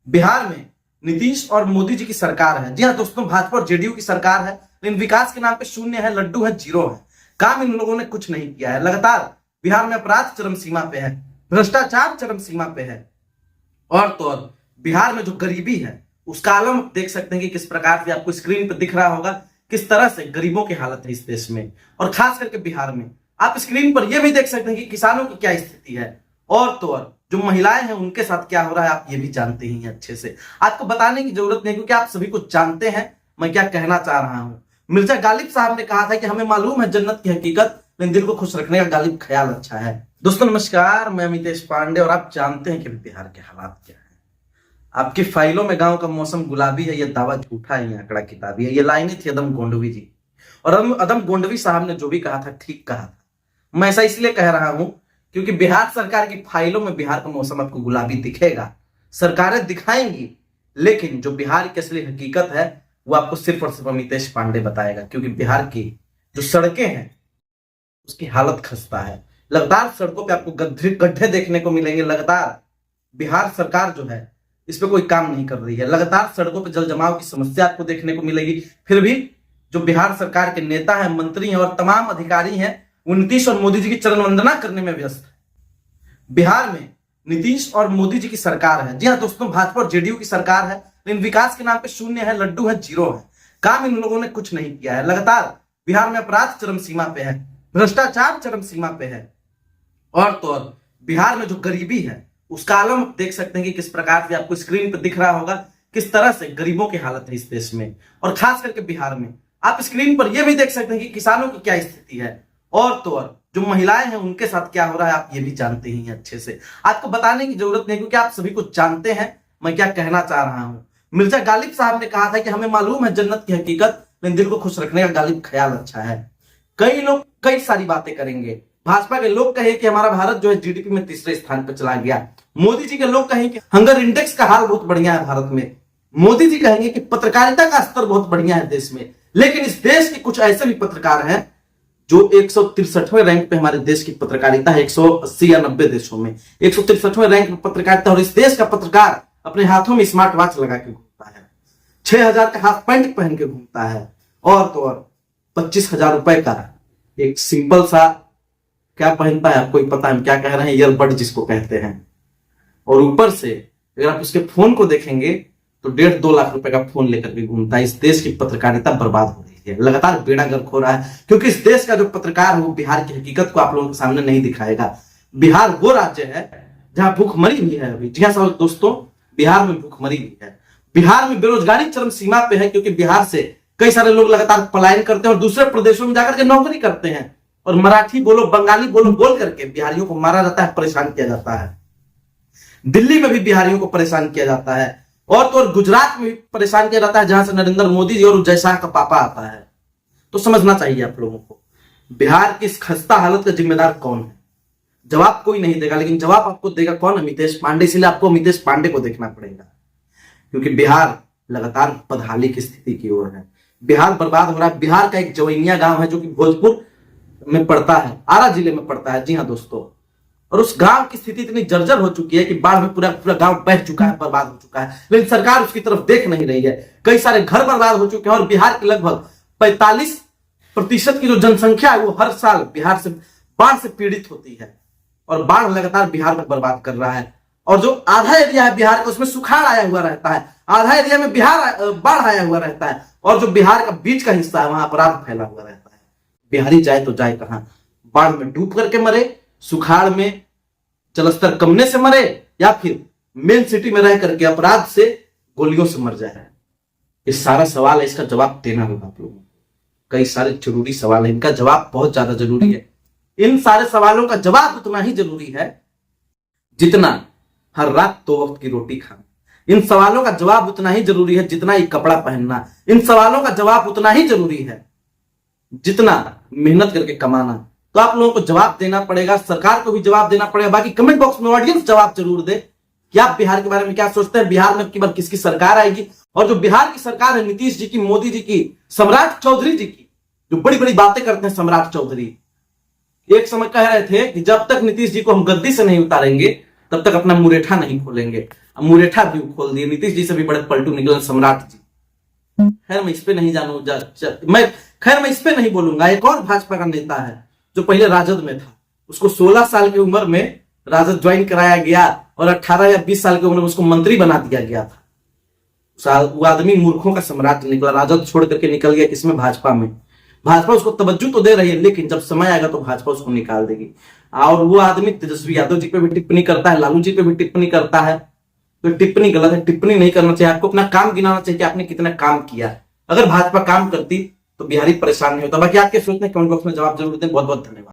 बिहार में नीतीश और मोदी जी की सरकार है। जी हाँ दोस्तों, भाजपा और जेडीयू की सरकार है, लेकिन विकास के नाम पे शून्य है, लड्डू है, जीरो है। काम इन लोगों ने कुछ नहीं किया है। लगातार बिहार में अपराध चरम सीमा पे है, भ्रष्टाचार चरम सीमा पे है। और तो और बिहार में जो गरीबी है उसका आलम देख सकते हैं कि किस प्रकार से आपको स्क्रीन पर दिख रहा होगा, किस तरह से गरीबों की हालत है इस देश में, और खास करके बिहार में। आप स्क्रीन पर यह भी देख सकते हैं कि किसानों की क्या स्थिति है, और तो और जो महिलाएं हैं उनके साथ क्या हो रहा है आप ये भी जानते ही हैं अच्छे से। आपको बताने की जरूरत नहीं, क्योंकि आप सभी कुछ जानते हैं मैं क्या कहना चाह रहा हूं। मिर्जा गालिब साहब ने कहा था कि हमें मालूम है जन्नत की हकीकत, लेकिन दिल को खुश रखने का गालिब ख्याल अच्छा है। दोस्तों नमस्कार, मैं अमितेश पांडे, और आप जानते हैं कि बिहार के हालात क्या है। आपकी फाइलों में गांव का मौसम गुलाबी है, यह दावा झूठा है, यह आंकड़ा किताबी है। ये लाइनें थी अदम गोंडवी जी, और अदम गोंडवी साहब ने जो भी कहा था ठीक कहा था। मैं ऐसा इसलिए कह रहा हूं क्योंकि बिहार सरकार की फाइलों में बिहार का मौसम आपको गुलाबी दिखेगा, सरकारें दिखाएंगी, लेकिन जो बिहार की असली हकीकत है वो आपको सिर्फ और सिर्फ अमितेश पांडे बताएगा। क्योंकि बिहार की जो सड़कें हैं उसकी हालत खस्ता है। लगातार सड़कों पे आपको गड्ढे देखने को मिलेंगे। लगातार बिहार सरकार जो है इस पे कोई काम नहीं कर रही है। लगातार सड़कों पे जल जमाव की समस्या आपको देखने को मिलेगी। फिर भी जो बिहार सरकार के नेता हैं, मंत्री हैं और तमाम अधिकारी हैं, वो नीतीश और मोदी जी की चरण वंदना करने में व्यस्त है। बिहार में नीतीश और मोदी जी की सरकार है। जी हाँ दोस्तों, भाजपा और जेडीयू की सरकार है, लेकिन विकास के नाम पे शून्य है, लड्डू है, जीरो है। काम इन लोगों ने कुछ नहीं किया है। लगातार बिहार में अपराध चरम सीमा पे है, भ्रष्टाचार चरम सीमा पे है, और तो और बिहार में जो गरीबी है उसका आलम देख सकते हैं कि किस प्रकार से आपको स्क्रीन पर दिख रहा होगा, किस तरह से गरीबों की हालत है इस देश में, और खास करके बिहार में। आप स्क्रीन पर यह भी देख सकते हैं कि किसानों की क्या स्थिति है, और तो और जो महिलाएं हैं उनके साथ क्या हो रहा है आप ये भी जानते ही हैं अच्छे से। आपको बताने की जरूरत नहीं, क्योंकि आप सभी कुछ जानते हैं मैं क्या कहना चाह रहा हूं। मिर्जा गालिब साहब ने कहा था कि हमें मालूम है जन्नत की हकीकत, लेकिन दिल को खुश रखने का गालिब ख्याल अच्छा है। कई लोग कई सारी बातें करेंगे। भाजपा के लोग कहे कि हमारा भारत जो है जीडीपी में तीसरे स्थान पर चला गया। मोदी जी के लोग कहें कि हंगर इंडेक्स का हाल बहुत बढ़िया है भारत में। मोदी जी कहेंगे कि पत्रकारिता का स्तर बहुत बढ़िया है देश में। लेकिन इस देश के कुछ ऐसे भी पत्रकार हैं जो 163वें रैंक पे हमारे देश की पत्रकारिता है, 180 या 90 देशों में 163वें रैंक पे पत्रकारिता। और इस देश का पत्रकार अपने हाथों में स्मार्ट वॉच लगा के घूमता है, 6000 का हाफ पैंट पहन के घूमता है, और तो और 25,000 रुपए का एक सिंपल सा क्या पहनता है आपको पता है हम क्या कह रहे हैं, ईयरबड जिसको कहते हैं। और ऊपर से अगर आप उसके फोन को देखेंगे तो 1.5-2 लाख रुपए का फोन लेकर के घूमता है। इस देश की पत्रकारिता बर्बाद हो रही है, लगातार बेड़ा गर्क हो रहा है, क्योंकि इस देश का जो पत्रकार है वो बिहार की हकीकत को आप लोगों के सामने नहीं दिखाएगा। बिहार वो राज्य है जहां भूखमरी भी है अभी। जी हाँ दोस्तों, बिहार में भूखमरी भी है। बिहार में बेरोजगारी चरम सीमा पे है, क्योंकि बिहार से कई सारे लोग लगातार पलायन करते हैं और दूसरे प्रदेशों में जाकर के नौकरी करते हैं, और मराठी बोलो बंगाली बोलो बोल करके बिहारियों को मारा जाता है, परेशान किया जाता है। दिल्ली में भी बिहारियों को परेशान किया जाता है, और तो और गुजरात में भी परेशान किया जाता है, जहां से नरेंद्र मोदी जी और जय शाह का पापा आता है। तो समझना चाहिए आप लोगों को, बिहार की इस खस्ता हालत का जिम्मेदार कौन है। जवाब कोई नहीं देगा, लेकिन जवाब आपको देगा कौन? अमितेश पांडे। इसलिए आपको अमितेश पांडे को देखना पड़ेगा, क्योंकि बिहार लगातार बदहाली की स्थिति की ओर है। बिहार बर्बाद हो रहा है। बिहार का एक जवैनिया गांव है जो कि भोजपुर में पड़ता है, आरा जिले में पड़ता है। जी हाँ दोस्तों, और उस गांव की स्थिति इतनी जर्जर हो चुकी है कि बाढ़ में पूरा पूरा गांव बह चुका है, बर्बाद हो चुका है, लेकिन सरकार उसकी तरफ देख नहीं रही है। कई सारे घर बर्बाद हो चुके हैं, और बिहार की लगभग 45% की जो जनसंख्या है वो हर साल बिहार से बाढ़ से पीड़ित होती है, और बाढ़ लगातार बिहार में बर्बाद कर रहा है। और जो आधा एरिया है बिहार का उसमें सुखाड़ आया हुआ रहता है, आधा एरिया में बाढ़ आया हुआ रहता है, और जो बिहार का बीच का हिस्सा है वहां अपराध फैला हुआ रहता है। बिहारी जाए तो जाए कहां? बाढ़ में डूब करके मरे, सुखाड़ में जलस्तर कमने से मरे, या फिर मेन सिटी में रह करके अपराध से गोलियों से मर जाए। ये सारा सवाल है, इसका जवाब देना होगा आप लोगों को। कई सारे जरूरी सवाल है, इनका जवाब बहुत ज्यादा जरूरी है। इन सारे सवालों का जवाब उतना ही जरूरी है जितना हर रात 2 वक्त की रोटी खाना। इन सवालों का जवाब उतना ही जरूरी है जितना ही कपड़ा पहनना। इन सवालों का जवाब उतना ही जरूरी है जितना मेहनत करके कमाना। तो आप लोगों को जवाब देना पड़ेगा, सरकार को भी जवाब देना पड़ेगा। बाकी कमेंट बॉक्स में ऑडियंस जवाब जरूर दे कि आप बिहार के बारे में क्या सोचते हैं, बिहार में बार किसकी सरकार आएगी। और जो बिहार की सरकार है, नीतीश जी की, मोदी जी की, सम्राट चौधरी जी की, जो बड़ी बड़ी बातें करते हैं सम्राट चौधरी, एक समय कह रहे थे कि जब तक नीतीश जी को हम गद्दी से नहीं उतारेंगे तब तक अपना मुरेठा नहीं खोलेंगे। मुरेठा भी खोल दिए। नीतीश जी से भी बड़े पलटू निकले सम्राट जी। खैर मैं इस पे नहीं जानू मैं इस पे नहीं बोलूंगा। एक और भाजपा का नेता है जो पहले राजद में था, उसको 16 साल की उम्र में राजद ज्वाइन कराया गया और 18 या 20 साल की उम्र में उसको मंत्री बना दिया गया था। वो आदमी मूर्खों का सम्राट निकला, राजद छोड़ करके निकल गया किसमें, भाजपा में। भाजपा उसको तवज्जो तो दे रही है, लेकिन जब समय आएगा तो भाजपा उसको निकाल देगी। और वो आदमी तेजस्वी यादव जी पे भी टिप्पणी करता है, लालू जी पे भी टिप्पणी करता है। तो टिप्पणी गलत है, टिप्पणी नहीं करना चाहिए। आपको अपना काम गिनाना चाहिए कि आपने कितना काम किया। अगर भाजपा काम करती तो बिहारी परेशान नहीं होता। बाकी आपके सोचने कमेंट बॉक्स में जवाब जरूर दें। बहुत बहुत धन्यवाद।